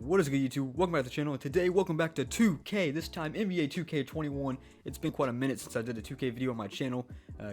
What is good, YouTube? Welcome back to the channel, and today, welcome back to 2K, this time NBA 2K21. It's been quite a minute since I did a 2K video on my channel,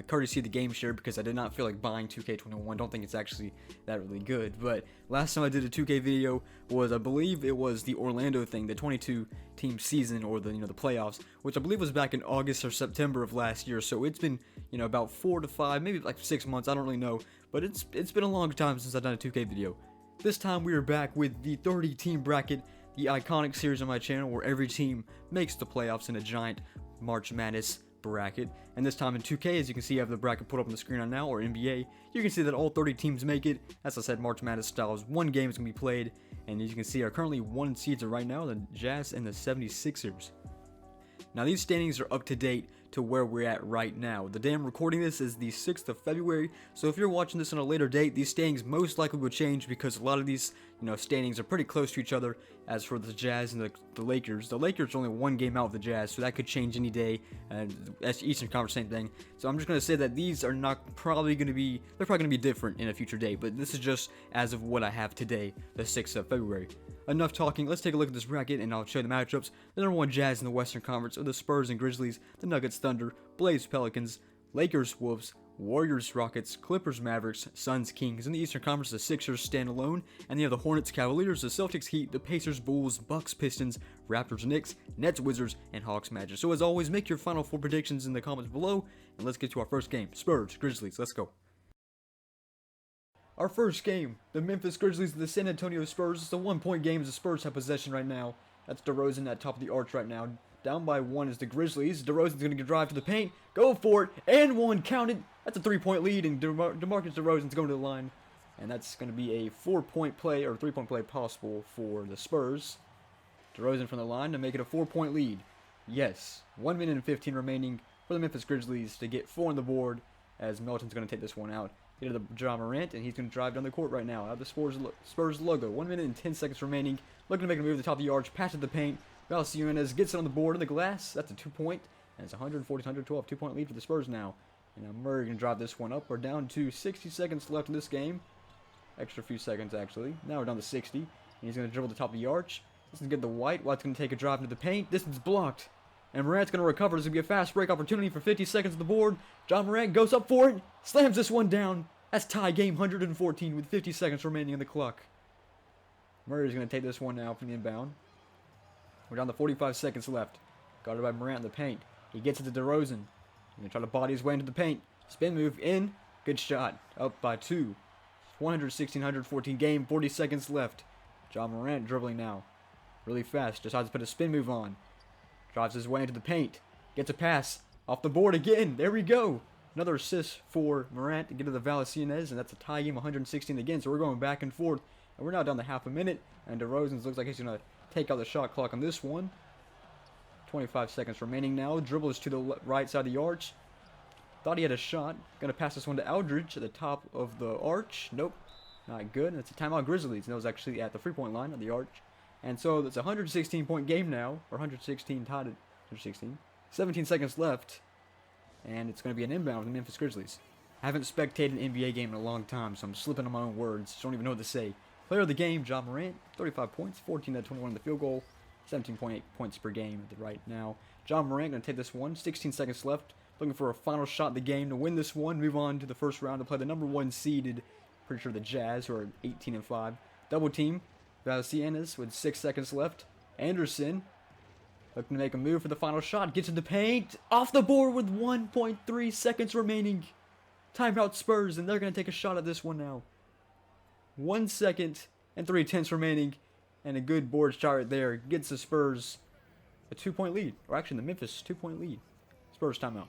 courtesy of the game share, because I did not feel like buying 2K21. Don't think it's actually that really good, but last time I did a 2K video was, I believe it was the Orlando thing, the 22-team season, or the, the playoffs, which I believe was back in August or September of last year, so it's been, about 4 to 5, maybe like 6 months, I don't really know, but it's been a long time since I've done a 2K video. This time we are back with the 30-team bracket, the iconic series on my channel where every team makes the playoffs in a giant March Madness bracket. And this time in 2K, as you can see, I have the bracket put up on the screen right now, or NBA. You can see that all 30 teams make it. As I said, March Madness styles. One game is going to be played, and as you can see, are currently 1 seeds right now, the Jazz and the 76ers. Now these standings are up to date to where we're at right now. The day I'm recording this is the 6th of February, so if you're watching this on a later date, these standings most likely will change because a lot of these, standings are pretty close to each other. As for the Jazz and the Lakers are only 1 game out of the Jazz, so that could change any day. That's Eastern Conference, same thing. So I'm just going to say that these are not they're probably going to be different in a future date, but this is just as of what I have today, the 6th of February. Enough talking, let's take a look at this bracket and I'll show you the matchups. The number 1 Jazz in the Western Conference are the Spurs and Grizzlies, the Nuggets Thunder, Blazers Pelicans, Lakers Wolves, Warriors Rockets, Clippers Mavericks, Suns Kings. In the Eastern Conference, the Sixers stand alone, and you have the Hornets Cavaliers, the Celtics Heat, the Pacers Bulls, Bucks Pistons, Raptors Knicks, Nets Wizards, and Hawks Magic. So as always, make your final 4 predictions in the comments below, and let's get to our first game. Spurs Grizzlies, let's go. Our first game, the Memphis Grizzlies and the San Antonio Spurs. It's a 1-point game as the Spurs have possession right now. That's DeRozan at top of the arch right now. Down by 1 is the Grizzlies. DeRozan's going to drive to the paint. Go for it. And 1 counted. That's a 3-point lead. And DeMarcus DeRozan's going to the line. And that's going to be a 4-point play or 3-point play possible for the Spurs. DeRozan from the line to make it a 4-point lead. Yes. 1 minute and 15 remaining for the Memphis Grizzlies to get 4 on the board. As Melton's going to take this one out. Get to the Ja Morant. And he's going to drive down the court right now. Out of the Spurs logo. 1 minute and 10 seconds remaining. Looking to make a move to the top of the arch. Pass to the paint. Valanciunas gets it on the board in the glass. That's a 2-point. And it's 140-112. 2-point lead for the Spurs now. And now Murray can drive this one up. We're down to 60 seconds left in this game. Extra few seconds, actually. Now we're down to 60. And he's going to dribble the top of the arch. This is going to get the White. White's going to take a drive into the paint. Distance blocked. And Morant's going to recover. This is going to be a fast break opportunity for 50 seconds on the board. Ja Morant goes up for it. Slams this one down. That's tie game 114 with 50 seconds remaining on the clock. Murray's going to take this one now from the inbound. We're down to 45 seconds left. Guarded by Morant in the paint. He gets it to DeRozan. He's going to try to body his way into the paint. Spin move in. Good shot. Up by 2. 116-114 game. 40 seconds left. Ja Morant dribbling now. Really fast. Decides to put a spin move on. Drives his way into the paint. Gets a pass. Off the board again. There we go. Another assist for Morant to get to the Valanciunas. And that's a tie game 116 again. So we're going back and forth. And we're now down to half a minute. And DeRozan looks like he's going to take out the shot clock on this one. 25 seconds remaining now. Dribbles to the right side of the arch. Thought he had a shot. Gonna pass this one to Aldridge at the top of the arch. Nope. Not good. And it's a timeout Grizzlies. And that was actually at the 3-point line of the arch. And so it's a 116-point game now. Or 116 tied at 116. 17 seconds left. And it's going to be an inbound for the Memphis Grizzlies. I haven't spectated an NBA game in a long time, so I'm slipping on my own words. Don't even know what to say. Player of the game, Ja Morant, 35 points, 14 out of 21 in the field goal, 17.8 points per game right now. Ja Morant going to take this one, 16 seconds left, looking for a final shot in the game to win this one, move on to the first round to play the number 1 seeded, pretty sure the Jazz, who are 18-5. Double team, Valanciunas with 6 seconds left. Anderson looking to make a move for the final shot, gets in the paint, off the board with 1.3 seconds remaining. Timeout Spurs, and they're going to take a shot at this one now. 1 second and 3/10 remaining, and a good board shot right there gets the Spurs a 2-point lead, or actually the Memphis 2-point lead. Spurs timeout.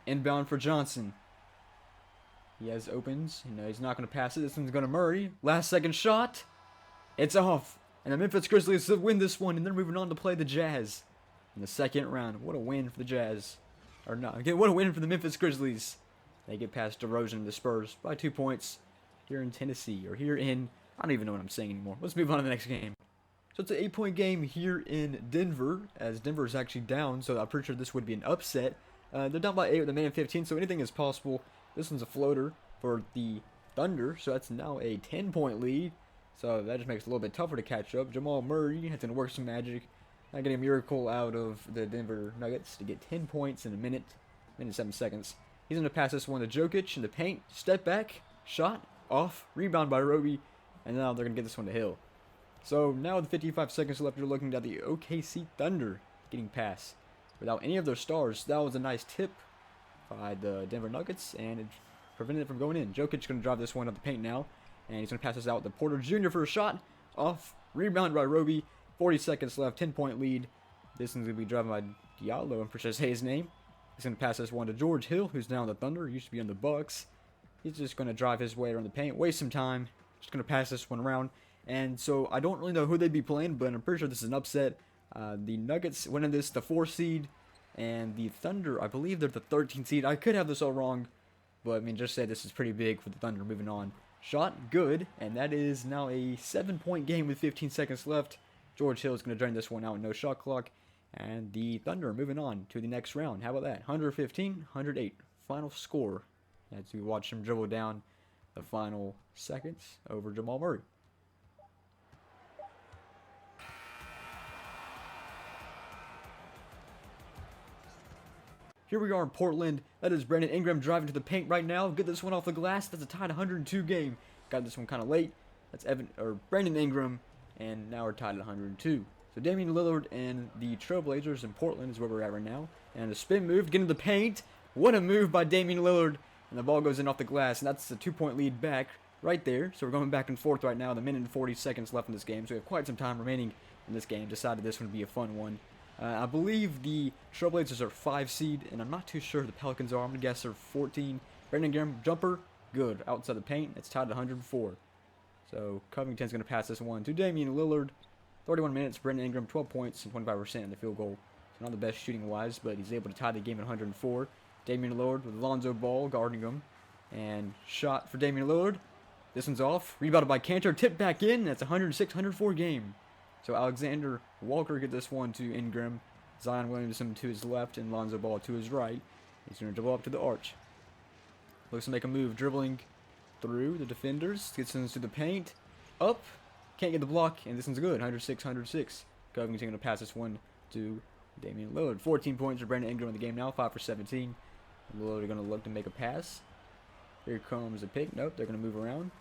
Inbound for Johnson. He has opens. He's not going to pass it. This one's going to Murray. Last second shot. It's off, and the Memphis Grizzlies win this one, and they're moving on to play the Jazz in the second round. What a win for the Jazz, or not? Again, what a win for the Memphis Grizzlies. They get past DeRozan and the Spurs by 2 points. Here in Tennessee, or here in, I don't even know what I'm saying anymore. Let's move on to the next game. So it's an 8-point game here in Denver, as Denver is actually down, so I'm pretty sure this would be an upset. They're down by 8 with a minute 15, so anything is possible. This one's a floater for the Thunder, so that's now a 10-point lead. So that just makes it a little bit tougher to catch up. Jamal Murray has to work some magic. Not getting a miracle out of the Denver Nuggets to get 10 points in a minute and 7 seconds. He's going to pass this one to Jokic in the paint. Step back, shot, off, rebound by Roby, and now they're going to get this one to Hill. So now with 55 seconds left, you're looking at the OKC Thunder getting past without any of their stars. That was a nice tip by the Denver Nuggets, and it prevented it from going in. Jokic going to drive this one up the paint now, and he's going to pass this out to Porter Jr. for a shot. Off, rebound by Roby. 40 seconds left, 10-point lead. This one's going to be driven by Diallo, I'm pretty sure say his name. He's going to pass this one to George Hill, who's now on the Thunder, used to be on the Bucks. He's just going to drive his way around the paint, waste some time. Just going to pass this one around. And so I don't really know who they'd be playing, but I'm pretty sure this is an upset. The Nuggets winning this, the 4 seed, and the Thunder, I believe they're the 13 seed. I could have this all wrong, but I mean, just say this is pretty big for the Thunder moving on. Shot, good, and that is now a 7-point game with 15 seconds left. George Hill is going to drain this one out with no shot clock. And the Thunder moving on to the next round. How about that? 115, 108. Final score as we watch him dribble down the final seconds over Jamal Murray. Here we are in Portland. That is Brandon Ingram driving to the paint right now. Get this one off the glass. That's a tied 102 game. Got this one kind of late. That's Brandon Ingram. And now we're tied at 102. So Damian Lillard and the Trailblazers in Portland is where we're at right now. And a spin move to get into the paint. What a move by Damian Lillard. And the ball goes in off the glass. And that's a 2-point lead back right there. So we're going back and forth right now. The minute and 40 seconds left in this game. So we have quite some time remaining in this game. Decided this one would be a fun one. I believe the Trailblazers are 5 seed. And I'm not too sure the Pelicans are. I'm going to guess they're 14. Brandon Ingram, jumper. Good. Outside the paint. It's tied at 104. So Covington's going to pass this one to Damian Lillard. 31 minutes, Brandon Ingram, 12 points and 25% in the field goal. So not the best shooting-wise, but he's able to tie the game at 104. Damian Lillard with Lonzo Ball guarding him. And shot for Damian Lillard. This one's off. Rebounded by Cantor. Tipped back in. That's a 106-104 game. So Alexander Walker get this one to Ingram. Zion Williamson to his left and Lonzo Ball to his right. He's going to dribble up to the arch. Looks to make a move, dribbling through the defenders. Gets into the paint. Up. Can't get the block, and this one's good. 106-106. Covington going to pass this one to Damian Lillard. 14 points for Brandon Ingram in the game now. 5 for 17. Lillard going to look to make a pass. Here comes a pick. Nope, they're going to move around.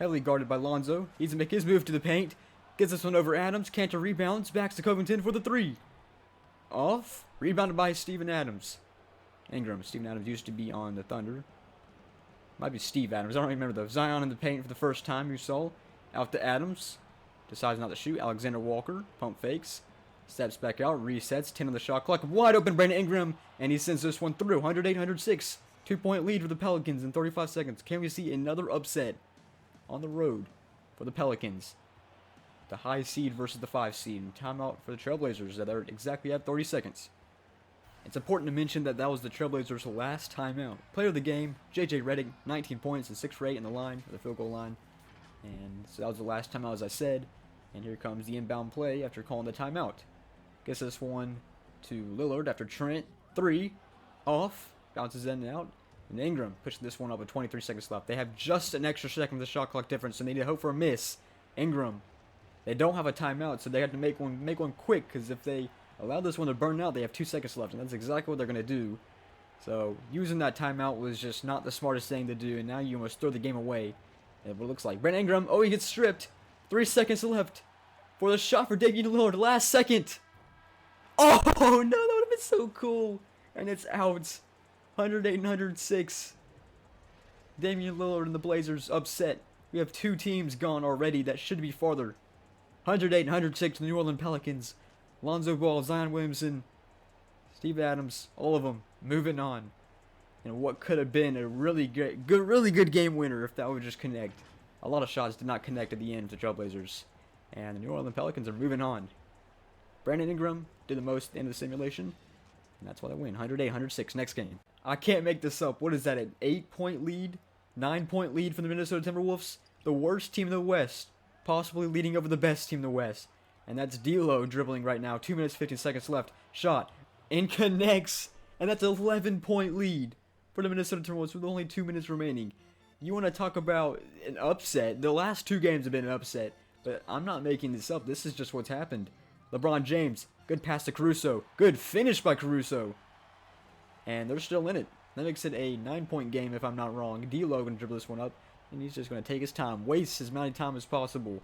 Heavily guarded by Lonzo. Needs to make his move to the paint. Gets this one over Adams. Cantor rebounds. Backs to Covington for the 3. Off. Rebounded by Steven Adams. Ingram. Steven Adams used to be on the Thunder. Might be Steve Adams. I don't remember though. Zion in the paint for the first time you saw. Out to Adams. Decides not to shoot. Alexander Walker. Pump fakes. Steps back out. Resets. 10 on the shot clock. Wide open Brandon Ingram. And he sends this one through. 108-106. 2-point lead for the Pelicans in 35 seconds. Can we see another upset on the road for the Pelicans? The high seed versus the 5 seed. And timeout for the Trailblazers that are exactly at 30 seconds. It's important to mention that that was the Trailblazers' last timeout. Player of the game, J.J. Redick. 19 points and 6 for 8 in the line, or the field goal line. And so that was the last timeout, as I said. And here comes the inbound play after calling the timeout. Gets this one to Lillard after Trent. 3. Off. Bounces in and out. And Ingram pushes this one up with 23 seconds left. They have just an extra second of the shot clock difference, so they need to hope for a miss. Ingram. They don't have a timeout, so they have to make one quick, because if they allow this one to burn out, they have 2 seconds left, and that's exactly what they're going to do. So using that timeout was just not the smartest thing to do, and now you almost throw the game away. And what it looks like. Brandon Ingram, oh, he gets stripped. 3 seconds left for the shot for Damian Lillard. Last second. Oh, no, that would have been so cool. And it's out. 108-106. Damian Lillard and the Blazers upset. We have 2 teams gone already that should be farther. 108-106 the New Orleans Pelicans. Lonzo Ball, Zion Williamson, Steve Adams, all of them moving on. And what could have been a really good game winner if that would just connect. A lot of shots did not connect at the end for the Trailblazers. And the New Orleans Pelicans are moving on. Brandon Ingram did the most at the end of the simulation. And that's why they win. 108-106 next game. I can't make this up. What is that, an 8-point lead? 9-point lead for the Minnesota Timberwolves? The worst team in the West. Possibly leading over the best team in the West. And that's D'Lo dribbling right now. 2 minutes, 15 seconds left. Shot. And connects. And that's an 11-point lead for the Minnesota Timberwolves with only 2 minutes remaining. You want to talk about an upset? The last 2 games have been an upset, but I'm not making this up. This is just what's happened. LeBron James, good pass to Caruso. Good finish by Caruso. And they're still in it. That makes it a 9-point game if I'm not wrong. D'Lo going to dribble this one up, and he's just going to take his time. Waste as many time as possible.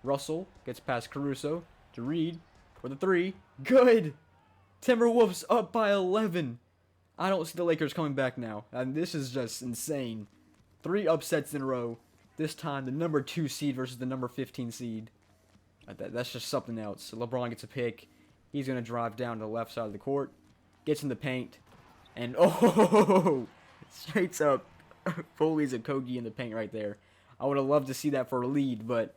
Russell gets past Caruso to Reed for the 3. Good! Timberwolves up by 11. I don't see the Lakers coming back now. And this is just insane. 3 upsets in a row. This time, the number 2 seed versus the number 15 seed. That's just something else. LeBron gets a pick. He's going to drive down to the left side of the court. Gets in the paint. And, oh! Straight up. Foley's a Kogi in the paint right there. I would have loved to see that for a lead, but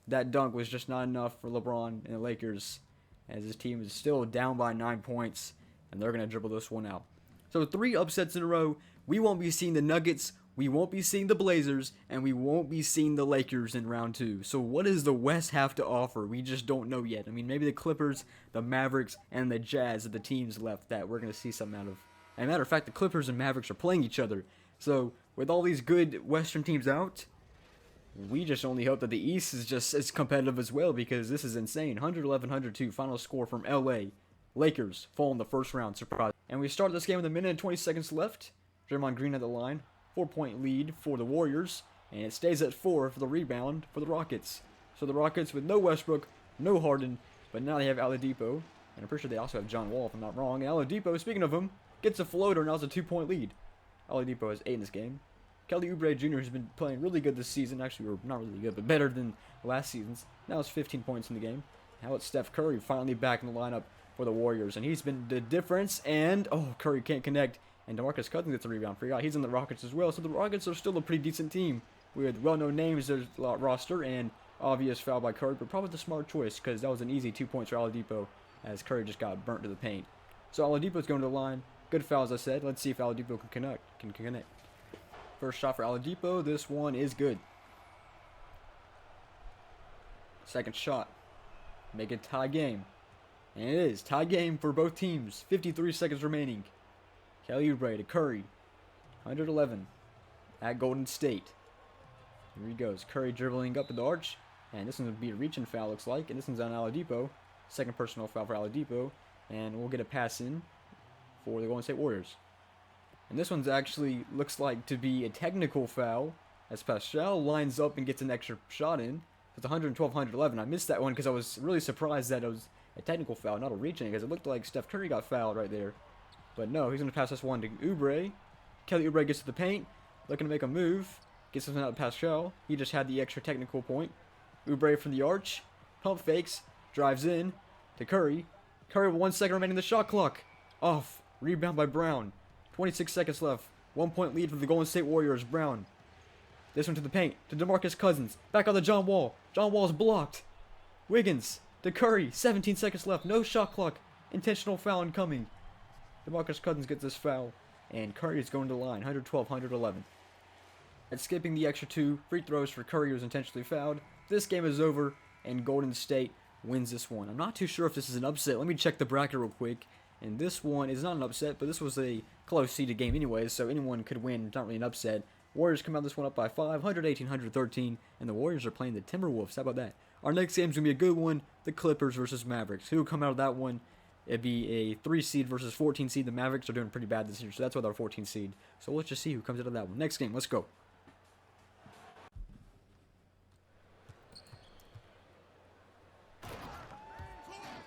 that dunk was just not enough for LeBron and the Lakers, as his team is still down by 9 points, and they're going to dribble this one out. So 3 upsets in a row. We won't be seeing the Nuggets, we won't be seeing the Blazers, and we won't be seeing the Lakers in round 2. So what does the West have to offer? We just don't know yet. I mean, maybe the Clippers, the Mavericks, and the Jazz are the teams left that we're going to see something out of. As a matter of fact, the Clippers and Mavericks are playing each other. So with all these good Western teams out, we just only hope that the East is just as competitive as well, because this is insane. 111-102, final score from LA. Lakers fall in the first round, surprise. And we start this game with 1 minute and 20 seconds left. Draymond Green at the line. 4-point lead for the Warriors. And it stays at 4 for the rebound for the Rockets. So the Rockets with no Westbrook, no Harden, but now they have Oladipo. And I'm pretty sure they also have John Wall, if I'm not wrong. And Oladipo, speaking of him, gets a floater, and now it's a 2-point lead. Oladipo has 8 in this game. Kelly Oubre Jr. has been playing really good this season. Actually, or not really good, but better than last season's. Now it's 15 points in the game. How about Steph Curry finally back in the lineup for the Warriors? And he's been the difference. And, oh, Curry can't connect. And DeMarcus Cousins gets a rebound. Forgot he's in the Rockets as well. So the Rockets are still a pretty decent team with well-known names there's a roster and obvious foul by Curry. But probably the smart choice, because that was an easy 2 points for Oladipo as Curry just got burnt to the paint. So Oladipo's going to the line. Good foul, as I said. Let's see if Oladipo can connect. First shot for Oladipo. This one is good. Second shot. Make it tie game. And it is. Tie game for both teams. 53 seconds remaining. Kelly Oubre to Curry. 111 at Golden State. Here he goes. Curry dribbling up to the arch. And this one's going to be a reaching foul, looks like. And this one's on Oladipo. Second personal foul for Oladipo. And we'll get a pass in for the Golden State Warriors. And this one's actually looks like to be a technical foul, as Pascal lines up and gets an extra shot in. It's 112-111. I missed that one because I was really surprised that it was a technical foul, not a reaching, because it looked like Steph Curry got fouled right there. But no, he's going to pass this one to Oubre. Kelly Oubre gets to the paint, looking to make a move. Gets something out of Pascal. He just had the extra technical point. Oubre from the arch. Pump fakes. Drives in to Curry. Curry with 1 second remaining in the shot clock. Off. Rebound by Brown. 26 seconds left. 1 point lead for the Golden State Warriors. Brown. This one to the paint. To DeMarcus Cousins. Back on the John Wall. John Wall's blocked. Wiggins. To Curry. 17 seconds left. No shot clock. Intentional foul incoming. DeMarcus Cousins gets this foul. And Curry is going to the line. 112-111. And skipping the extra 2 free throws for Curry, who was intentionally fouled. This game is over. And Golden State wins this one. I'm not too sure if this is an upset. Let me check the bracket real quick. And this one is not an upset, but this was a close seeded game anyways, so anyone could win. It's not really an upset. Warriors come out this one up by 5, 118-113, and the Warriors are playing the Timberwolves. How about that? Our next game is going to be a good one, the Clippers versus Mavericks. Who will come out of that one? It'd be a 3 seed versus 14 seed. The Mavericks are doing pretty bad this year, so that's why they're 14 seed. So let's just see who comes out of that one. Next game, let's go.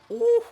Ooh.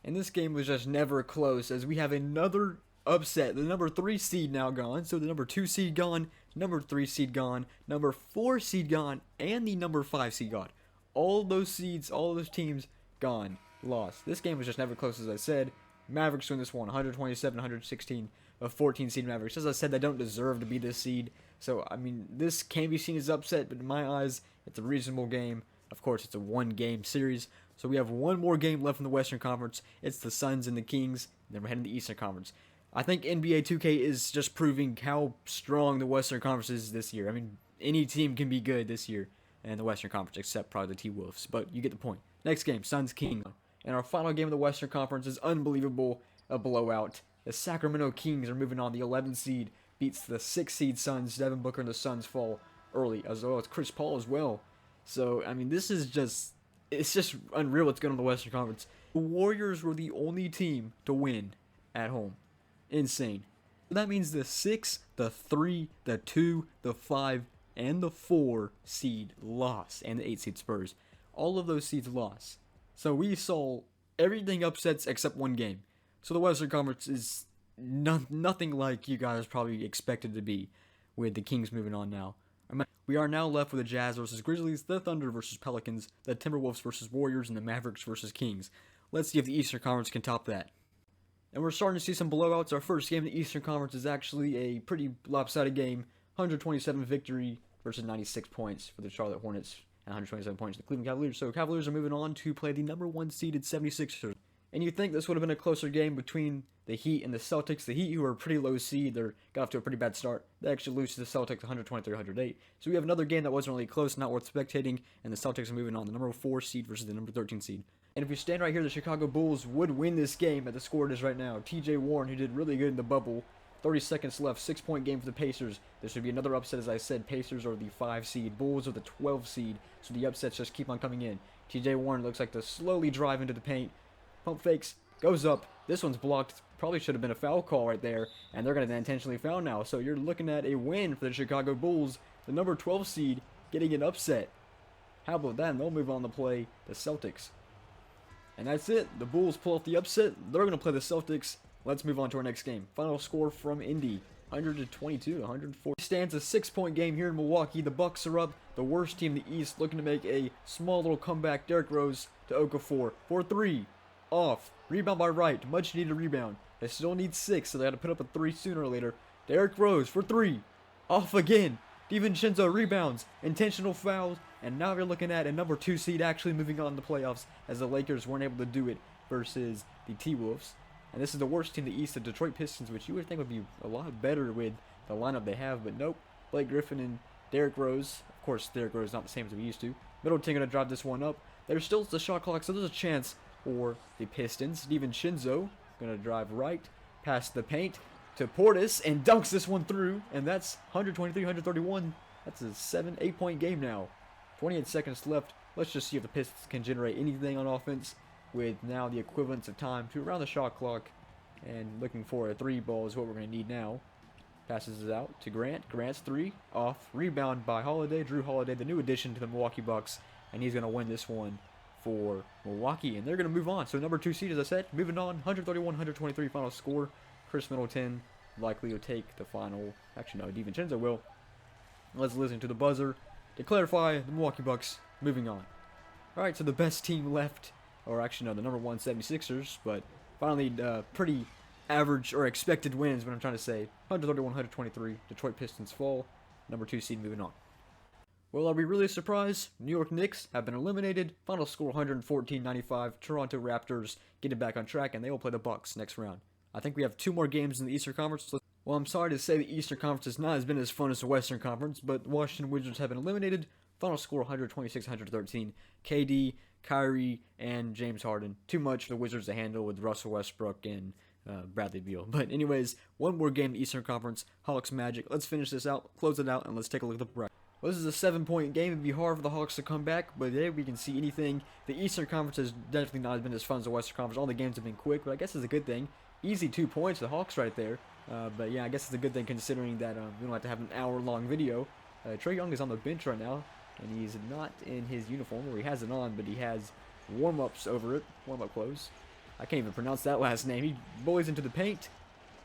And this game was just never close, as we have another upset. The number 3 seed now gone, so the number 2 seed gone, number 3 seed gone, number 4 seed gone, and the number 5 seed gone. All those seeds, all those teams gone, lost. This game was just never close, as I said. Mavericks win this one, 127-116 of 14 seed Mavericks. As I said, they don't deserve to be this seed. So, I mean, this can be seen as upset, but in my eyes, it's a reasonable game. Of course, it's a 1-game series. So we have one more game left in the Western Conference. It's the Suns and the Kings. Then we're heading to the Eastern Conference. I think NBA 2K is just proving how strong the Western Conference is this year. I mean, any team can be good this year in the Western Conference, except probably the T-Wolves. But you get the point. Next game, Suns Kings. And our final game of the Western Conference is unbelievable, a blowout. The Sacramento Kings are moving on, the 11th seed, beats the 6 seed Suns. Devin Booker and the Suns fall early, as well as Chris Paul as well. So, I mean, this is just, it's just unreal what's going on in the Western Conference. The Warriors were the only team to win at home. Insane. So that means the 6, the 3, the 2, the 5, and the 4 seed lost, and the 8 seed Spurs. All of those seeds lost. So we saw everything upsets except one game. So the Western Conference is nothing like you guys probably expected to be, with the Kings moving on now. We are now left with the Jazz versus Grizzlies, the Thunder versus Pelicans, the Timberwolves versus Warriors, and the Mavericks versus Kings. Let's see if the Eastern Conference can top that. And we're starting to see some blowouts. Our first game in the Eastern Conference is actually a pretty lopsided game. 127 victory versus 96 points for the Charlotte Hornets, and 127 points for the Cleveland Cavaliers. So Cavaliers are moving on to play the number 1 seeded 76ers. And you'd think this would have been a closer game between the Heat and the Celtics. The Heat, who are a pretty low seed, they got off to a pretty bad start. They actually lose to the Celtics 123-108. So we have another game that wasn't really close, not worth spectating, and the Celtics are moving on. The number 4 seed versus the number 13 seed. And if we stand right here, the Chicago Bulls would win this game at the score it is right now. TJ Warren, who did really good in the bubble, 30 seconds left, 6-point game for the Pacers. This would be another upset, as I said. Pacers are the 5 seed, Bulls are the 12 seed, so the upsets just keep on coming in. TJ Warren looks like to slowly drive into the paint. Pump fakes, goes up. This one's blocked. Probably should have been a foul call right there, and they're going to intentionally foul now. So you're looking at a win for the Chicago Bulls, the number 12 seed, getting an upset. How about that? And they'll move on to play the Celtics. And that's it. The Bulls pull off the upset. They're going to play the Celtics. Let's move on to our next game. Final score from Indy, 122 to 104. Stands a 6-point game here in Milwaukee. The Bucks are up. The worst team in the East, looking to make a small little comeback. Derrick Rose to Okafor for 3. Off. Rebound by Wright. Much needed rebound. They still need 6, so they had to put up a 3 sooner or later. Derrick Rose for 3. Off again. DiVincenzo rebounds. Intentional fouls. And now you're looking at a number 2 seed actually moving on to the playoffs, as the Lakers weren't able to do it versus the T-Wolves. And this is the worst team in the East, the Detroit Pistons, which you would think would be a lot better with the lineup they have. But nope. Blake Griffin and Derrick Rose. Of course, Derrick Rose is not the same as we used to. Middleton going to drive this one up. There's still the shot clock, so there's a chance for the Pistons. DiVincenzo going to drive right past the paint to Portis and dunks this one through. And that's 123-131. That's a 7-8 point game now. 28 seconds left. Let's just see if the Pistons can generate anything on offense with now the equivalence of time to around the shot clock. And looking for a 3 ball is what we're going to need now. Passes it out to Grant. Grant's 3 off. Rebound by Holiday. Drew Holiday, the new addition to the Milwaukee Bucks. And he's going to win this one for Milwaukee. And they're going to move on. So number 2 seed, as I said, moving on. 131-123 final score. Chris Middleton likely will take the final. Actually, no, DiVincenzo will. Let's listen to the buzzer to clarify the Milwaukee Bucks moving on. Alright, so the best team left, or actually no, the number 1 76ers, but finally pretty average or expected wins, what I'm trying to say. 131-123, Detroit Pistons fall, number 2 seed moving on. Well, are we really surprised? New York Knicks have been eliminated, final score 114-95, Toronto Raptors getting back on track, and they will play the Bucks next round. I think we have 2 more games in the Eastern Conference. Well, I'm sorry to say the Eastern Conference has not been as fun as the Western Conference, but the Washington Wizards have been eliminated. Final score 126-113. KD, Kyrie, and James Harden. Too much for the Wizards to handle with Russell Westbrook and Bradley Beal. But anyways, one more game in the Eastern Conference. Hawks Magic. Let's finish this out, close it out, and let's take a look at the bracket. Well, this is a 7-point game. It'd be hard for the Hawks to come back, but yeah, we can see anything. The Eastern Conference has definitely not been as fun as the Western Conference. All the games have been quick, but I guess it's a good thing. Easy 2 points, the Hawks right there. But yeah, I guess it's a good thing considering that we don't have to have an hour-long video. Trae Young is on the bench right now, and he's not in his uniform, or he has it on, but he has warm-ups over it, warm-up clothes. I can't even pronounce that last name. He bullies into the paint,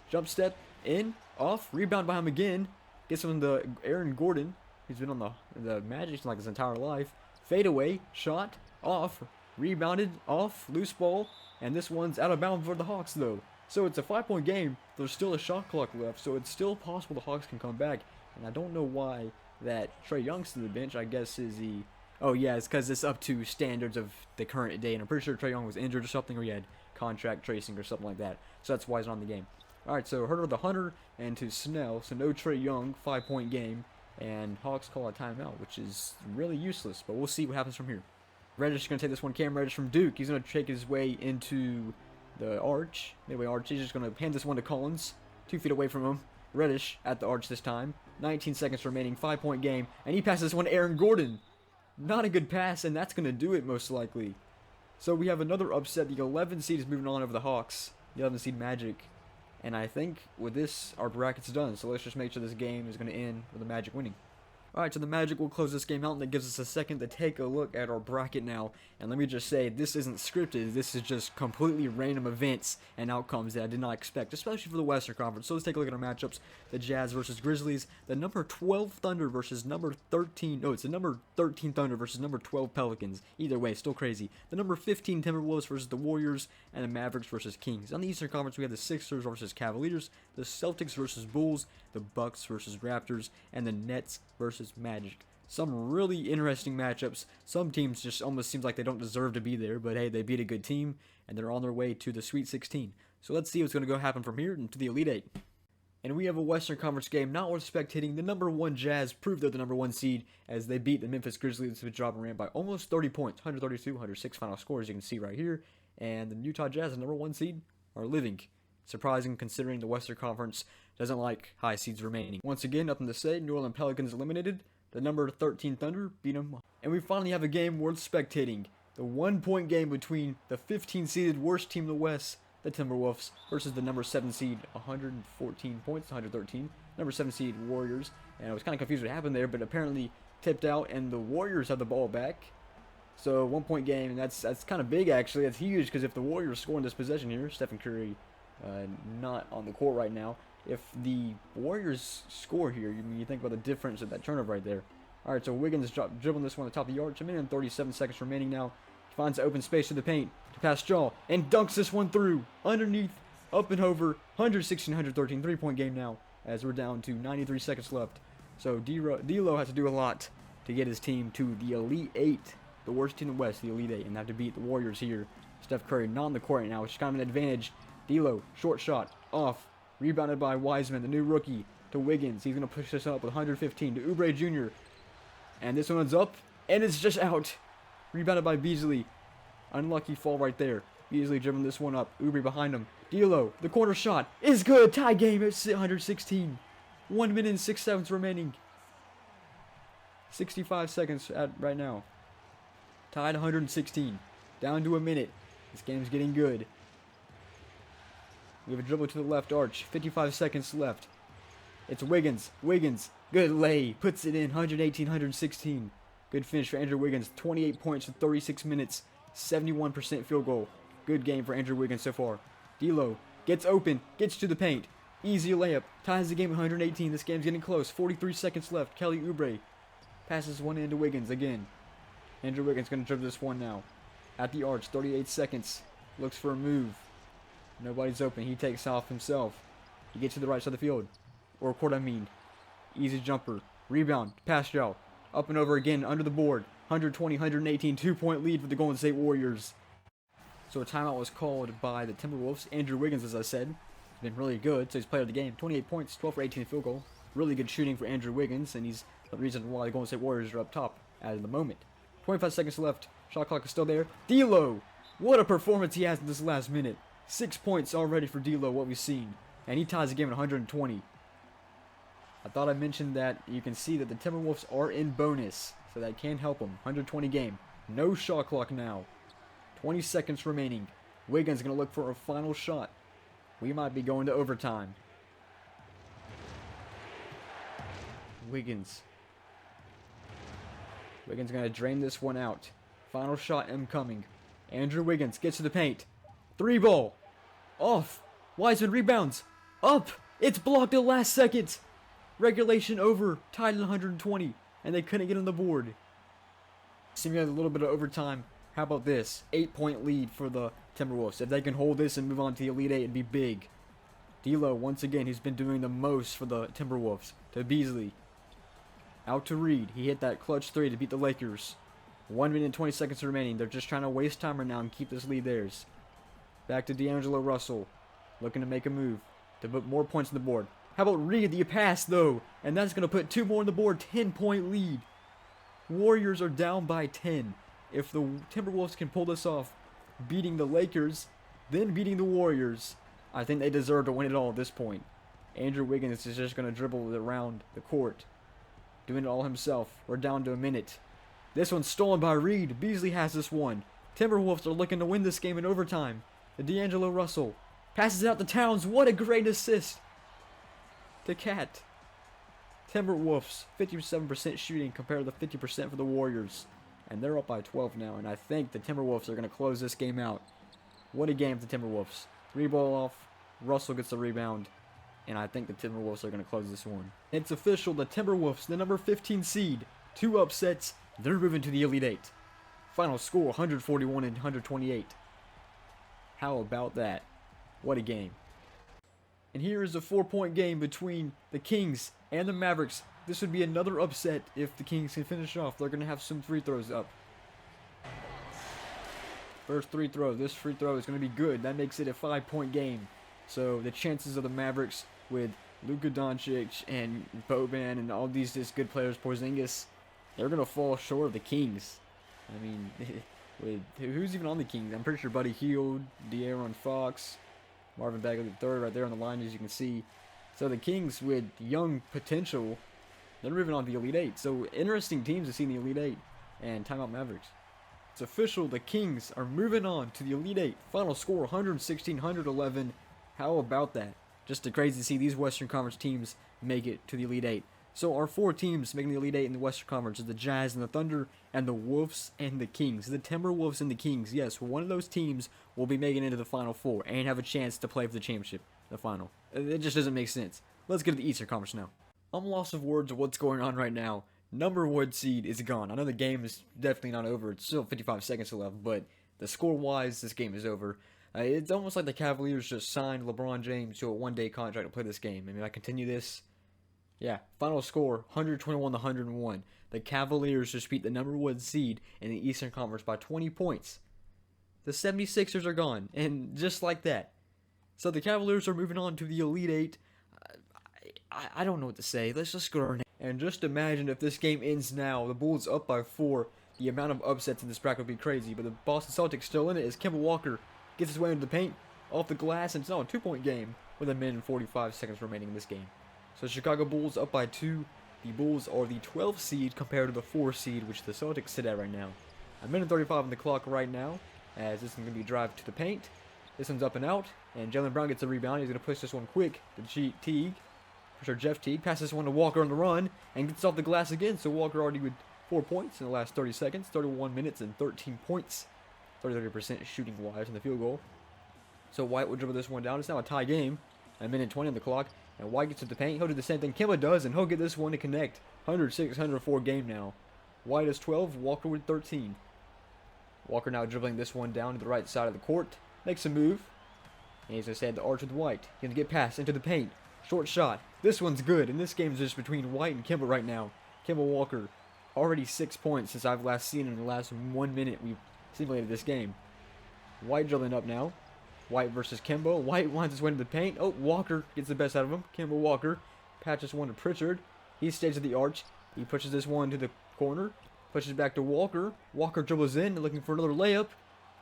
jump step, in, off, rebound by him again, gets him to Aaron Gordon. He's been on the Magic like his entire life. Fade away, shot, off, rebounded, off, loose ball, and this one's out of bounds for the Hawks though. So it's a 5-point game. There's still a shot clock left, so it's still possible the Hawks can come back. And I don't know why that Trae Young's to the bench. I guess is he... Oh yeah, it's because it's up to standards of the current day, and I'm pretty sure Trae Young was injured or something, or he had contract tracing or something like that. So that's why he's on the game. Alright, so Herter the Hunter and to Snell. So no Trae Young, 5-point game. And Hawks call a timeout, which is really useless. But we'll see what happens from here. Reddish is going to take this one. Cam Reddish from Duke. He's going to take his way into the arch. Midway arch. He's just going to hand this one to Collins. 2 feet away from him. Reddish at the arch this time. 19 seconds remaining, 5-point game, and he passes one to Aaron Gordon. Not a good pass, and that's going to do it most likely. So we have another upset. The 11 seed is moving on over the Hawks. The 11 seed Magic. And I think with this, our bracket's done. So let's just make sure this game is going to end with the Magic winning. Alright, so the Magic will close this game out, and that gives us a second to take a look at our bracket now. And let me just say, this isn't scripted. This is just completely random events and outcomes that I did not expect, especially for the Western Conference. So let's take a look at our matchups. The Jazz versus Grizzlies. The number 12 Thunder versus number 13... No, it's the number 13 Thunder versus number 12 Pelicans. Either way, still crazy. The number 15 Timberwolves versus the Warriors. And the Mavericks versus Kings. On the Eastern Conference, we have the Sixers versus Cavaliers. The Celtics versus Bulls. The Bucks versus Raptors. And the Nets versus Magic. Some really interesting matchups. Some teams just almost seems like they don't deserve to be there, but hey, they beat a good team and they're on their way to the Sweet 16. So let's see what's going to go happen from here into the Elite 8. And we have a Western Conference game not worth spectating. The number 1 Jazz proved they're the number 1 seed as they beat the Memphis Grizzlies with Job and ran by almost 30 points. 132, 106 final score, as you can see right here. And the Utah Jazz, the number 1 seed, are living. Surprising considering the Western Conference doesn't like high seeds remaining. Once again, nothing to say. New Orleans Pelicans eliminated. The number 13 Thunder beat them. And we finally have a game worth spectating. The 1-point game between the 15-seeded worst team in the West, the Timberwolves, versus the number 7 seed, 114 points, 113. Number 7 seed Warriors. And I was kind of confused what happened there, but apparently tipped out and the Warriors have the ball back. So 1-point game, and that's kind of big actually. That's huge because if the Warriors score in this possession here, Stephen Curry not on the court right now. If the Warriors score here, you think about the difference of that turnover right there. Alright, so Wiggins dribbling this one at the top of the arch. A minute and 37 seconds remaining now. He finds the open space to the paint to pass Jaw and dunks this one through. Underneath, up and over, 116, 113. 3-point game now as we're down to 93 seconds left. So D-Lo has to do a lot to get his team to the Elite 8. The worst team in the West, the Elite 8, and have to beat the Warriors here. Steph Curry not on the court right now, which is kind of an advantage. D-Lo, short shot, off. Rebounded by Wiseman, the new rookie, to Wiggins. He's going to push this up with 115 to Oubre Jr. And this one's up, and it's just out. Rebounded by Beasley. Unlucky fall right there. Beasley dribbling this one up. Oubre behind him. D'Lo, the corner shot is good. Tie game at 116. 1 minute and 6 seconds remaining. 65 seconds right now. Tied 116. Down to a minute. This game's getting good. We have a dribble to the left arch. 55 seconds left. It's Wiggins. Wiggins. Good lay. Puts it in. 118, 116. Good finish for Andrew Wiggins. 28 points in 36 minutes. 71% field goal. Good game for Andrew Wiggins so far. D'Lo gets open. Gets to the paint. Easy layup. Ties the game at 118. This game's getting close. 43 seconds left. Kelly Oubre passes one into Wiggins again. Andrew Wiggins going to dribble this one now. At the arch. 38 seconds. Looks for a move. Nobody's open. He takes off himself. He gets to the right side of the field. Or court, I mean. Easy jumper. Rebound. Pass out. Up and over again under the board. 120, 118. 2-point lead for the Golden State Warriors. So a timeout was called by the Timberwolves. Andrew Wiggins, as I said, has been really good. So he's player of the game. 28 points. 12 for 18 field goal. Really good shooting for Andrew Wiggins. And he's the reason why the Golden State Warriors are up top at the moment. 25 seconds left. Shot clock is still there. D'Lo. What a performance he has in this last minute. 6 points already for D'Lo, what we've seen. And he ties the game at 120. I thought I mentioned that you can see that the Timberwolves are in bonus. So that can help them. 120 game. No shot clock now. 20 seconds remaining. Wiggins going to look for a final shot. We might be going to overtime. Wiggins. Wiggins going to drain this one out. Final shot incoming. Andrew Wiggins gets to the paint. 3 ball. Off. Wiseman rebounds. Up. It's blocked at the last second. Regulation over. Tied at 120. And they couldn't get on the board. Simulated a little bit of overtime. How about this? 8-point lead for the Timberwolves. If they can hold this and move on to the Elite 8, it'd be big. D'Lo, once again, he's been doing the most for the Timberwolves. To Beasley. Out to Reed. He hit that clutch 3 to beat the Lakers. 1 minute and 20 seconds remaining. They're just trying to waste time right now and keep this lead theirs. Back to D'Angelo Russell. Looking to make a move to put more points on the board. How about Reed, the pass, though? And that's going to put 2 more on the board. 10-point lead. Warriors are down by 10. If the Timberwolves can pull this off, beating the Lakers, then beating the Warriors, I think they deserve to win it all at this point. Andrew Wiggins is just going to dribble it around the court, doing it all himself. We're down to a minute. This one's stolen by Reed. Beasley has this one. Timberwolves are looking to win this game in overtime. The D'Angelo Russell passes it out to Towns. What a great assist to Cat. Timberwolves, 57% shooting compared to the 50% for the Warriors. And they're up by 12 now. And I think the Timberwolves are going to close this game out. What a game for the Timberwolves. 3-ball off. Russell gets the rebound. And I think the Timberwolves are going to close this one. It's official. The Timberwolves, the number 15 seed. 2 upsets. They're moving to the Elite Eight. Final score, 141 and 128. How about that? What a game. And here is a 4-point game between the Kings and the Mavericks. This would be another upset if the Kings can finish off. They're going to have some free throws up. First free throw. This free throw is going to be good. That makes it a 5-point game. So the chances of the Mavericks with Luka Doncic and Boban and all these just good players, Porzingis, they're going to fall short of the Kings. I mean, with who's even on the Kings? I'm pretty sure Buddy Hield, De'Aaron Fox, Marvin Bagley III right there on the line, as you can see. So the Kings with young potential, they're moving on to the Elite Eight. So interesting teams to see in the Elite Eight. And timeout Mavericks. It's official. The Kings are moving on to the Elite Eight. Final score 116-111. How about that? Just crazy to see these Western Conference teams make it to the Elite Eight. So our 4 teams making the Elite Eight in the Western Conference are the Jazz and the Thunder and the Wolves and the Kings. The Timberwolves and the Kings. Yes, one of those teams will be making it into the Final Four and have a chance to play for the championship, the final. It just doesn't make sense. Let's get to the Eastern Conference now. I'm lost of words of what's going on right now. Number 1 seed is gone. I know the game is definitely not over. It's still 55 seconds left, but the score-wise, this game is over. It's almost like the Cavaliers just signed LeBron James to a 1-day contract to play this game. I mean, I continue this. Yeah, final score, 121-101. The Cavaliers just beat the number 1 seed in the Eastern Conference by 20 points. The 76ers are gone, and just like that. So the Cavaliers are moving on to the Elite Eight. I don't know what to say. Let's just go to our next. And just imagine if this game ends now. The Bulls up by 4. The amount of upsets in this bracket would be crazy. But the Boston Celtics still in it as Kemba Walker gets his way into the paint, off the glass, and it's now a 2-point game with a minute and 45 seconds remaining in this game. So Chicago Bulls up by 2. The Bulls are the 12th seed compared to the 4 seed, which the Celtics sit at right now. A minute 35 on the clock right now, as this is going to be a drive to the paint. This one's up and out, and Jaylen Brown gets a rebound. He's going to push this one quick to Teague. For sure, Jeff Teague passes this one to Walker on the run, and gets off the glass again. So Walker already with 4 points in the last 30 seconds, 31 minutes and 13 points. 33% shooting wise in the field goal. So White will dribble this one down. It's now a tie game. A minute 20 on the clock. And White gets to the paint. He'll do the same thing Kemba does, and he'll get this one to connect. 106-104 game now. White has 12, Walker with 13. Walker now dribbling this one down to the right side of the court. Makes a move. And he's going to stay at the arch with White. He's going to get past into the paint. Short shot. This one's good. And this game's just between White and Kemba right now. Kemba Walker, already 6 points since I've last seen him in the last 1 minute we've simulated this game. White dribbling up now. White versus Kemba. White winds his way to the paint. Oh, Walker gets the best out of him. Kemba Walker patches one to Pritchard. He stays at the arch. He pushes this one to the corner. Pushes back to Walker. Walker dribbles in, looking for another layup.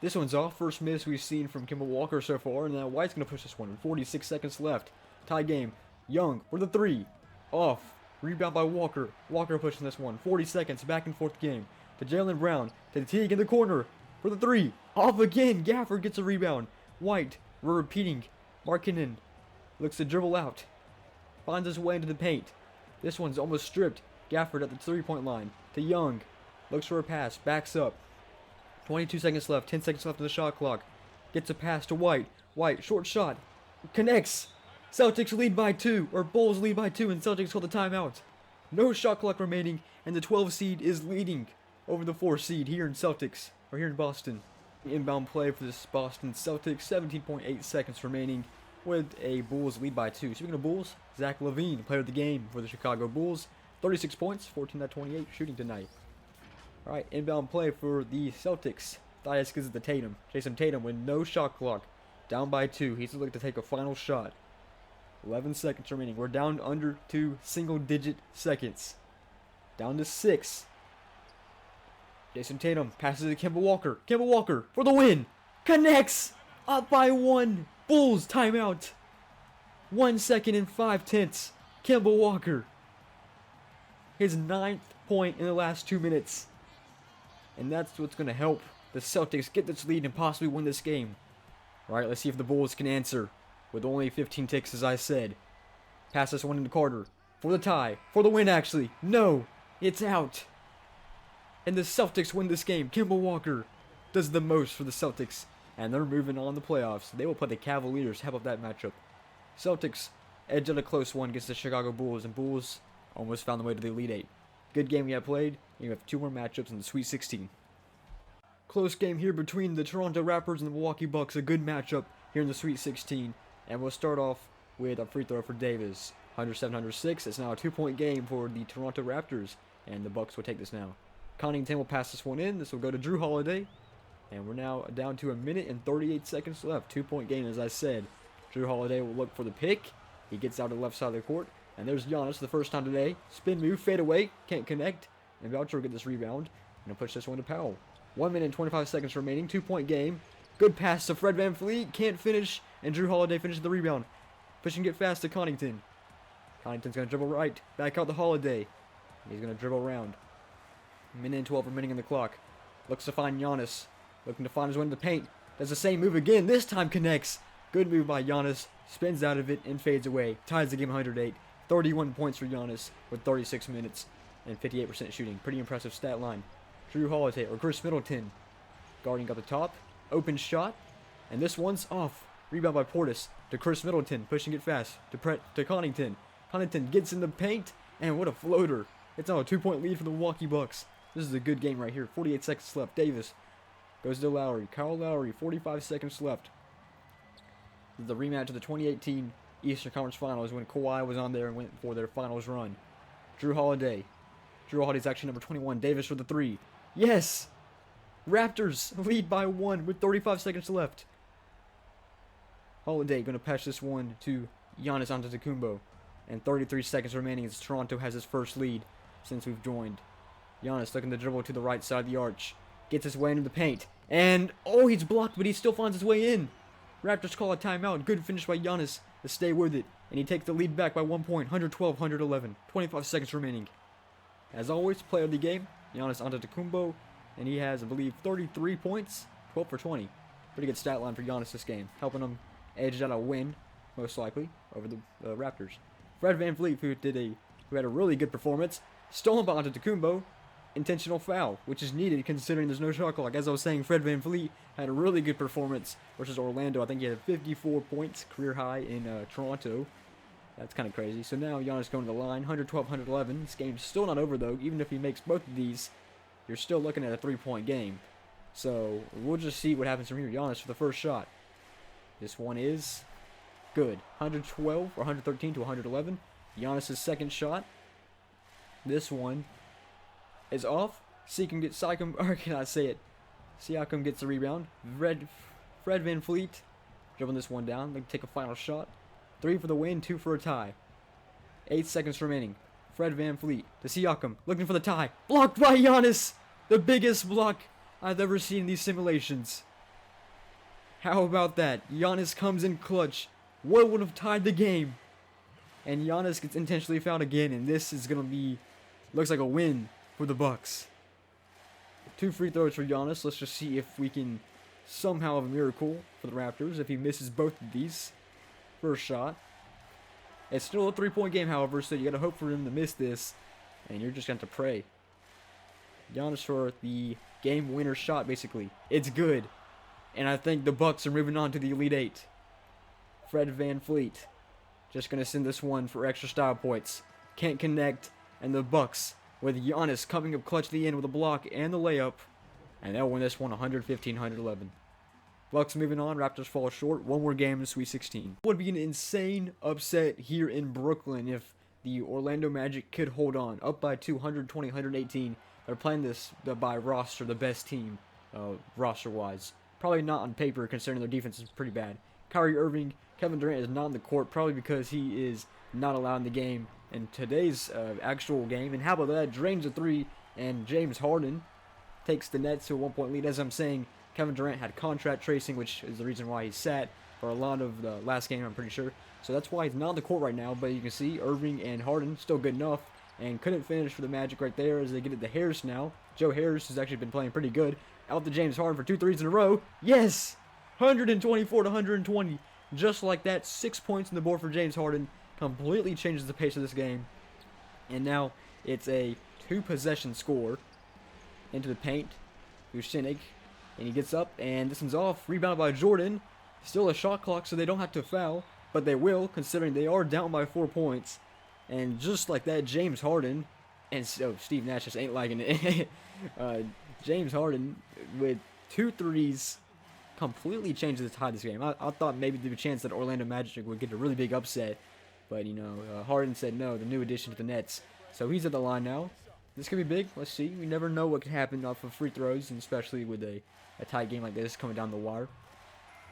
This one's off. First miss we've seen from Kemba Walker so far. And now White's going to push this one. 46 seconds left. Tie game. Young for the 3. Off. Rebound by Walker. Walker pushing this one. 40 seconds. Back and forth game. To Jaylen Brown. To Teague in the corner. For the 3. Off again. Gafford gets a rebound. White. We're repeating. Markkanen looks to dribble out. Finds his way into the paint. This one's almost stripped. Gafford at the 3-point line. To Young. Looks for a pass. Backs up. 22 seconds left. 10 seconds left on the shot clock. Gets a pass to White. White. Short shot. Connects. Celtics lead by 2. Or Bulls lead by 2. And Celtics call the timeout. No shot clock remaining. And the 12 seed is leading over the 4 seed here in Celtics. Or here in Boston. Inbound play for this Boston Celtics. 17.8 seconds remaining with a Bulls lead by 2. Speaking of Bulls, Zach LaVine, player of the game for the Chicago Bulls. 36 points, 14 out of 28 shooting tonight. Alright, inbound play for the Celtics. Thias gives it to Tatum. Jason Tatum with no shot clock. Down by 2. He's looking to take a final shot. 11 seconds remaining. We're down under 2 single-digit seconds. Down to 6. Jason Tatum passes it to Kemba Walker. Kemba Walker for the win. Connects. Up by 1. Bulls timeout. 1 second and 5/10. Kemba Walker. His 9th point in the last 2 minutes. And that's what's going to help the Celtics get this lead and possibly win this game. Alright, let's see if the Bulls can answer. With only 15 ticks, as I said. Pass this one into Carter. For the tie. For the win, actually. No. It's out. And the Celtics win this game. Kemba Walker does the most for the Celtics. And they're moving on to the playoffs. They will play the Cavaliers. How about that matchup? Celtics edged out a close one against the Chicago Bulls. And Bulls almost found the way to the Elite Eight. Good game we have played. You have 2 more matchups in the Sweet 16. Close game here between the Toronto Raptors and the Milwaukee Bucks. A good matchup here in the Sweet 16. And we'll start off with a free throw for Davis. 107-106. It's now a 2-point game for the Toronto Raptors. And the Bucks will take this now. Connaughton will pass this one in. This will go to Drew Holiday. And we're now down to 1 minute and 38 seconds left. 2-point game, as I said. Drew Holiday will look for the pick. He gets out to the left side of the court. And there's Giannis for the first time today. Spin move, fade away. Can't connect. And Boucher will get this rebound. And he'll push this one to Powell. 1 minute and 25 seconds remaining. 2-point game. Good pass to Fred VanVleet. Can't finish. And Drew Holiday finishes the rebound. Push and get fast to Connaughton. Connaughton's going to dribble right. Back out the Holiday. He's going to dribble around. 1 minute and 12 remaining in the clock. Looks to find Giannis. Looking to find his way in the paint. Does the same move again. This time connects. Good move by Giannis. Spins out of it and fades away. Ties the game 108. 31 points for Giannis with 36 minutes and 58% shooting. Pretty impressive stat line. Drew Holiday or Chris Middleton. Guarding up the top. Open shot. And this one's off. Rebound by Portis to Chris Middleton. Pushing it fast to Connaughton. Connaughton gets in the paint. And what a floater. It's now a 2-point lead for the Milwaukee Bucks. This is a good game right here. 48 seconds left. Davis goes to Lowry. Kyle Lowry. 45 seconds left. The rematch of the 2018 Eastern Conference Finals when Kawhi was on there and went for their finals run. Drew Holiday. Drew Holiday's actually number 21. Davis for the 3. Yes! Raptors lead by 1 with 35 seconds left. Holiday going to pass this one to Giannis Antetokounmpo. And 33 seconds remaining as Toronto has his first lead since we've joined. Giannis looking to dribble to the right side of the arch. Gets his way into the paint. And, oh, he's blocked, but he still finds his way in. Raptors call a timeout. Good finish by Giannis to stay with it. And he takes the lead back by 1 point. 112-111. 25 seconds remaining. As always, player of the game, Giannis Antetokounmpo. And he has, I believe, 33 points. 12 for 20. Pretty good stat line for Giannis this game. Helping him edge out a win, most likely, over the Raptors. Fred VanVleet, who had a really good performance. Stolen by Antetokounmpo. Intentional foul, which is needed considering there's no shot clock. As I was saying, Fred VanVleet had a really good performance versus Orlando. I think he had 54 points, career high in Toronto. That's kind of crazy. So now Giannis going to the line, 112-111. This game's still not over, though. Even if he makes both of these, you're still looking at a 3-point game. So we'll just see what happens from here. Giannis for the first shot. This one is good. 112 or 113 to 111. Giannis' second shot. This one is off. Siakam gets or can I say it? Siakam gets the rebound. Fred VanVleet dribbling this one down. They take a final shot. 3 for the win, 2 for a tie. 8 seconds remaining. Fred VanVleet to Siakam, looking for the tie. Blocked by Giannis. The biggest block I've ever seen in these simulations. How about that? Giannis comes in clutch. What would have tied the game? And Giannis gets intentionally fouled again, and this is gonna be, looks like a win for the Bucks. 2 free throws for Giannis. Let's just see if we can somehow have a miracle for the Raptors if he misses both of these. First shot. It's still a 3-point game, however, so you gotta hope for him to miss this, and you're just gonna have to pray. Giannis for the game winner shot, basically. It's good, and I think the Bucks are moving on to the Elite Eight. Fred VanVleet just gonna send this one for extra style points. Can't connect, and the Bucks with Giannis coming up clutch at the end with a block and the layup. And they'll win this one 115-111. Bucks moving on. Raptors fall short. 1 more game in the Sweet 16. It would be an insane upset here in Brooklyn if the Orlando Magic could hold on. Up by 120-118. They're playing this by roster, the best team roster-wise. Probably not on paper considering their defense is pretty bad. Kyrie Irving, Kevin Durant is not on the court probably because he is not allowed in the game in today's actual game. And how about that? Drains a 3, and James Harden takes the Nets to a 1-point lead. As I'm saying, Kevin Durant had contract tracing, which is the reason why he sat for a lot of the last game, I'm pretty sure. So that's why he's not on the court right now. But you can see Irving and Harden still good enough, and couldn't finish for the Magic right there as they get it to Harris now. Joe Harris has actually been playing pretty good. Out to James Harden for 2 threes in a row. Yes! 124 to 120. Just like that, 6 points on the board for James Harden. Completely changes the pace of this game. And now it's a 2-possession score into the paint. Vucinic, and he gets up, and this one's off. Rebounded by Jordan. Still a shot clock, so they don't have to foul. But they will, considering they are down by 4 points. And just like that, James Harden, and so Steve Nash just ain't liking it. James Harden with 2 threes completely changed the tide of this game. I thought maybe there was a chance that Orlando Magic would get a really big upset. But, you know, Harden said no, the new addition to the Nets. So he's at the line now. This could be big. Let's see. We never know what could happen off of free throws, and especially with a tight game like this coming down the wire.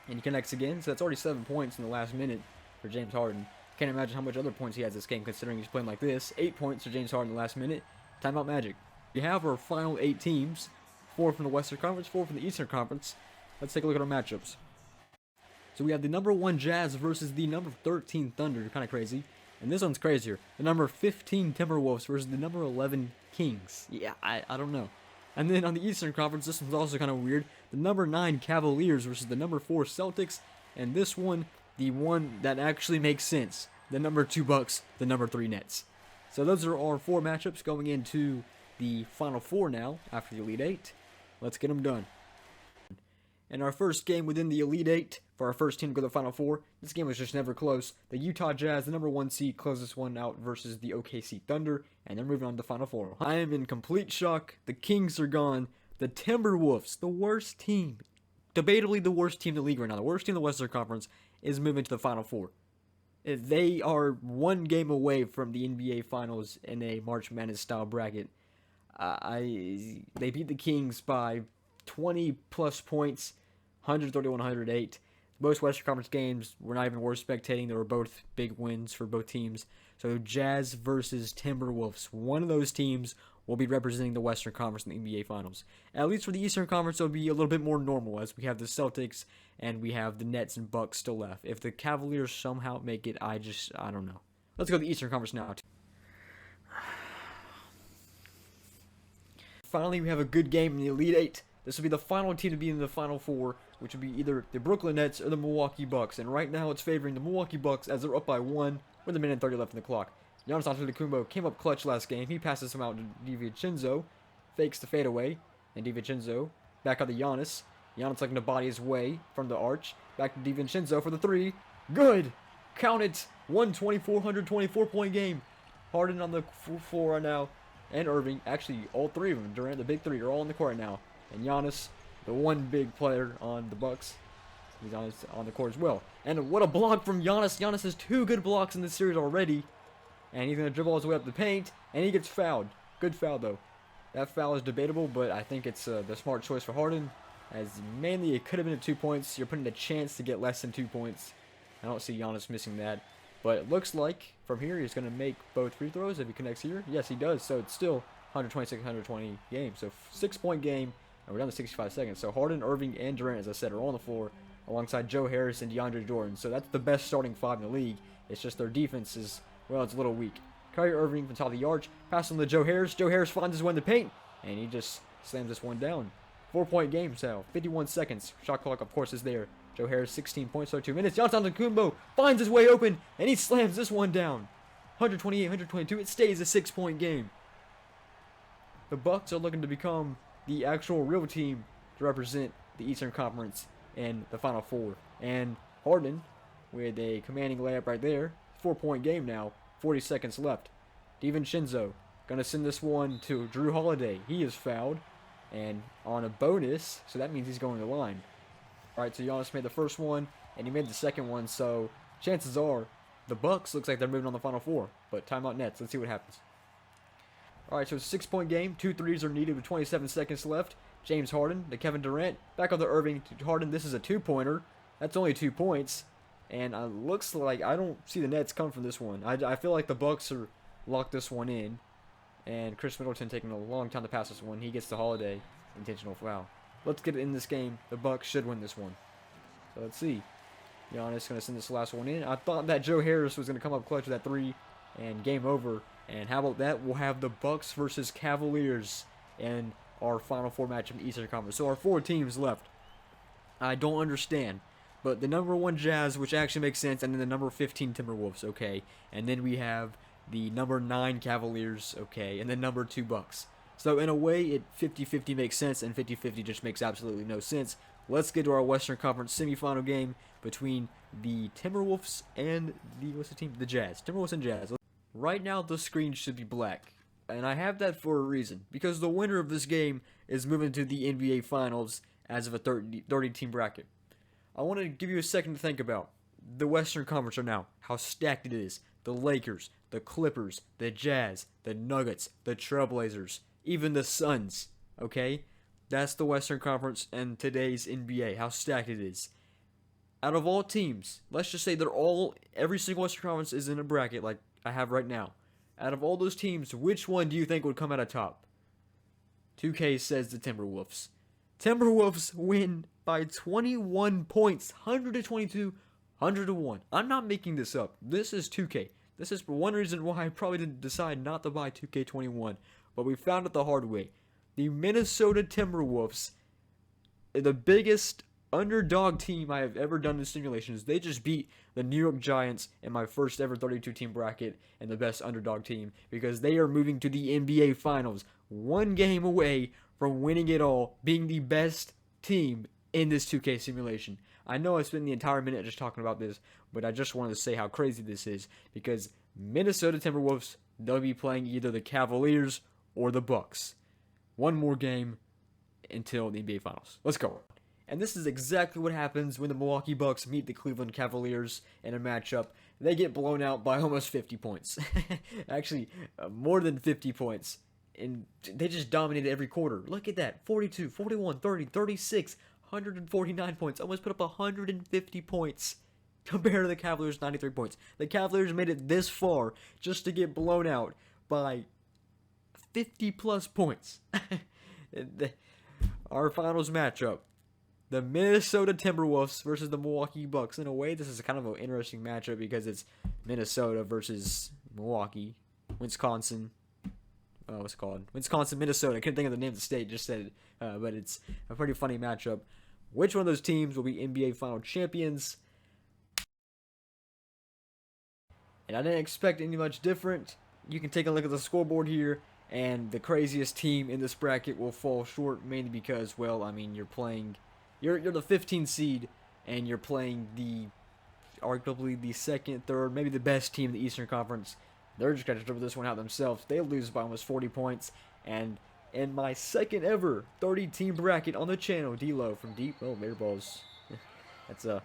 And he connects again, so that's already 7 points in the last minute for James Harden. Can't imagine how much other points he has this game considering he's playing like this. 8 points for James Harden in the last minute. Timeout Magic. We have our final 8 teams. 4 from the Western Conference, 4 from the Eastern Conference. Let's take a look at our matchups. So we have the number 1 Jazz versus the number 13 Thunder. Kind of crazy. And this one's crazier. The number 15 Timberwolves versus the number 11 Kings. Yeah, I don't know. And then on the Eastern Conference, this one's also kind of weird. The number 9 Cavaliers versus the number 4 Celtics. And this one, the one that actually makes sense. The number 2 Bucks, the number 3 Nets. So those are our 4 matchups going into the Final 4 now after the Elite 8. Let's get them done. And our first game within the Elite 8 for our first team to go to the Final 4. This game was just never close. The Utah Jazz, the number 1 seed, closed this one out versus the OKC Thunder. And they're moving on to the Final 4. I am in complete shock. The Kings are gone. The Timberwolves, the worst team, debatably the worst team in the league right now, the worst team in the Western Conference, is moving to the Final 4. They are 1 game away from the NBA Finals in a March Madness style bracket. They beat the Kings by 20 plus points, 131-108. Most Western Conference games were not even worth spectating. They were both big wins for both teams. So Jazz versus Timberwolves. One of those teams will be representing the Western Conference in the NBA Finals. At least for the Eastern Conference, it'll be a little bit more normal as we have the Celtics and we have the Nets and Bucks still left. If the Cavaliers somehow make it, I don't know. Let's go to the Eastern Conference now. Finally, we have a good game in the Elite 8. This will be the final team to be in the Final 4, which will be either the Brooklyn Nets or the Milwaukee Bucks. And right now, it's favoring the Milwaukee Bucks as they're up by 1 with a minute and 30 left in the clock. Giannis Antetokounmpo came up clutch last game. He passes him out to DiVincenzo, fakes the fadeaway, and DiVincenzo back out to Giannis. Giannis looking to body his way from the arch. Back to DiVincenzo for the 3. Good! Count it! 124-124-point game. Harden on the floor right now, and Irving. Actually, all 3 of them, Durant, the big 3, are all in the court right now. And Giannis, the one big player on the Bucks, he's on the court as well. And what a block from Giannis. Giannis has 2 good blocks in this series already. And he's going to dribble his way up the paint, and he gets fouled. Good foul, though. That foul is debatable, but I think it's the smart choice for Harden, as mainly it could have been at 2 points. You're putting a chance to get less than 2 points. I don't see Giannis missing that. But it looks like from here he's going to make both free throws if he connects here. Yes, he does. So it's still 126-120 game. So 6-point game, and we're down to 65 seconds. So Harden, Irving, and Durant, as I said, are all on the floor alongside Joe Harris and DeAndre Jordan. So that's the best starting 5 in the league. It's just their defense is, well, it's a little weak. Kyrie Irving from top of the arch, pass on to Joe Harris. Joe Harris finds his way in the paint, and he just slams this one down. 4-point game, so 51 seconds. Shot clock, of course, is there. Joe Harris, 16 points, so 2 minutes. Giannis Antetokounmpo finds his way open, and he slams this one down. 128-122. It stays a 6-point game. The Bucks are looking to become the actual real team to represent the Eastern Conference in the Final 4. And Harden, with a commanding layup right there. 4-point game now. 40 seconds left. DiVincenzo going to send this one to Drew Holiday. He is fouled. And on a bonus, so that means he's going to the line. Alright, so Giannis made the first one, and he made the second one, so chances are the Bucks looks like they're moving on the Final 4. But timeout Nets. Let's see what happens. Alright, so it's a 6-point game. 2 threes are needed with 27 seconds left. James Harden to Kevin Durant. Back on to Irving to Harden. This is a 2-pointer. That's only 2 points. And it looks like I don't see the Nets come from this one. I feel like the Bucks are locked this one in. And Chris Middleton taking a long time to pass this one. He gets the Holiday intentional foul. let's get it in this game. The Bucks should win this one. So let's see. Giannis going to send this last one in. I thought that Joe Harris was going to come up clutch with that 3 and game over. And how about that? We'll have the Bucks versus Cavaliers in our Final Four match in the Eastern Conference. So our 4 teams left. I don't understand. But the number 1 Jazz, which actually makes sense, and then the number 15 Timberwolves, okay. And then we have the number 9 Cavaliers, okay, and then number 2 Bucks. So in a way, it 50-50 makes sense, and 50-50 just makes absolutely no sense. Let's get to our Western Conference semifinal game between the Timberwolves and the Jazz. Timberwolves and Jazz. Right now, the screen should be black, and I have that for a reason, because the winner of this game is moving to the NBA Finals as of a 30-team bracket. I want to give you a second to think about the Western Conference right now, how stacked it is. The Lakers, the Clippers, the Jazz, the Nuggets, the Trailblazers, even the Suns, okay? That's the Western Conference and today's NBA, how stacked it is. Out of all teams, let's just say every single Western Conference is in a bracket like I have right now. Out of all those teams, which one do you think would come out of top? 2K says the Timberwolves. Timberwolves win by 21 points, 122, 101. I'm not making this up. This is 2K. This is one reason why I probably didn't decide not to buy 2K21, but we found it the hard way. The Minnesota Timberwolves, the biggest underdog team I have ever done in simulations. They just beat the New York Giants in my first ever 32-team bracket and the best underdog team because they are moving to the NBA Finals, 1 game away from winning it all, being the best team in this 2K simulation. I know I spent the entire minute just talking about this, but I just wanted to say how crazy this is because Minnesota Timberwolves, they'll be playing either the Cavaliers or the Bucks. 1 more game until the NBA Finals. Let's go. And this is exactly what happens when the Milwaukee Bucks meet the Cleveland Cavaliers in a matchup. They get blown out by almost 50 points. Actually, more than 50 points. And they just dominated every quarter. Look at that. 42, 41, 30, 36, 149 points. Almost put up 150 points compared to the Cavaliers' 93 points. The Cavaliers made it this far just to get blown out by 50-plus points. Our finals matchup. The Minnesota Timberwolves versus the Milwaukee Bucks. In a way, this is kind of an interesting matchup because it's Minnesota versus Milwaukee. Wisconsin. What's it called? Wisconsin, Minnesota. I couldn't think of the name of the state, just said it. But it's a pretty funny matchup. Which one of those teams will be NBA Final Champions? And I didn't expect any much different. You can take a look at the scoreboard here. And the craziest team in this bracket will fall short mainly because, well, I mean, you're playing... You're the 15th seed, and you're playing arguably the second, third, maybe the best team in the Eastern Conference. They're just going to dribble this one out themselves. They lose by almost 40 points. And in my second ever 30-team bracket on the channel, D-Lo from deep. Oh, air balls. That's a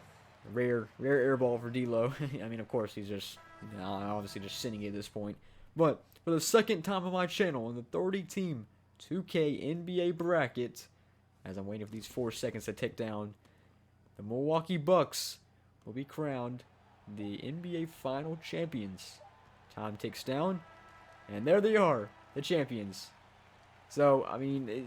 rare air ball for D-Lo. I mean, of course, he's just obviously just sitting at this point. But for the second time on my channel, in the 30-team 2K NBA bracket, as I'm waiting for these 4 seconds to tick down, the Milwaukee Bucks will be crowned the NBA Final Champions. Time ticks down, and there they are, the champions. So, I mean,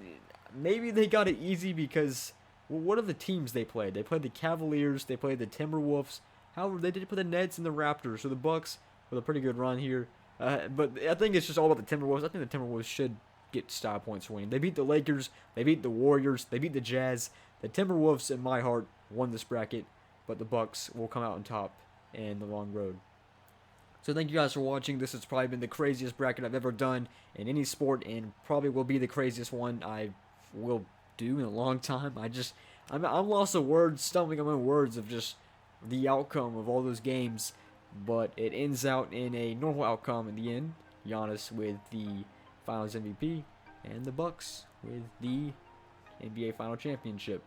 maybe they got it easy because, well, what are the teams they played? They played the Cavaliers, they played the Timberwolves. However, they did play the Nets and the Raptors, so the Bucks with a pretty good run here. But I think it's just all about the Timberwolves. I think the Timberwolves should get style points for winning. They beat the Lakers, they beat the Warriors, they beat the Jazz. The Timberwolves, in my heart, won this bracket, but the Bucks will come out on top in the long road. So thank you guys for watching. This has probably been the craziest bracket I've ever done in any sport, and probably will be the craziest one I will do in a long time. I'm lost of words, stumbling on my own words of just the outcome of all those games, but it ends out in a normal outcome in the end. Giannis with the Finals MVP, and the Bucks with the NBA Final Championship.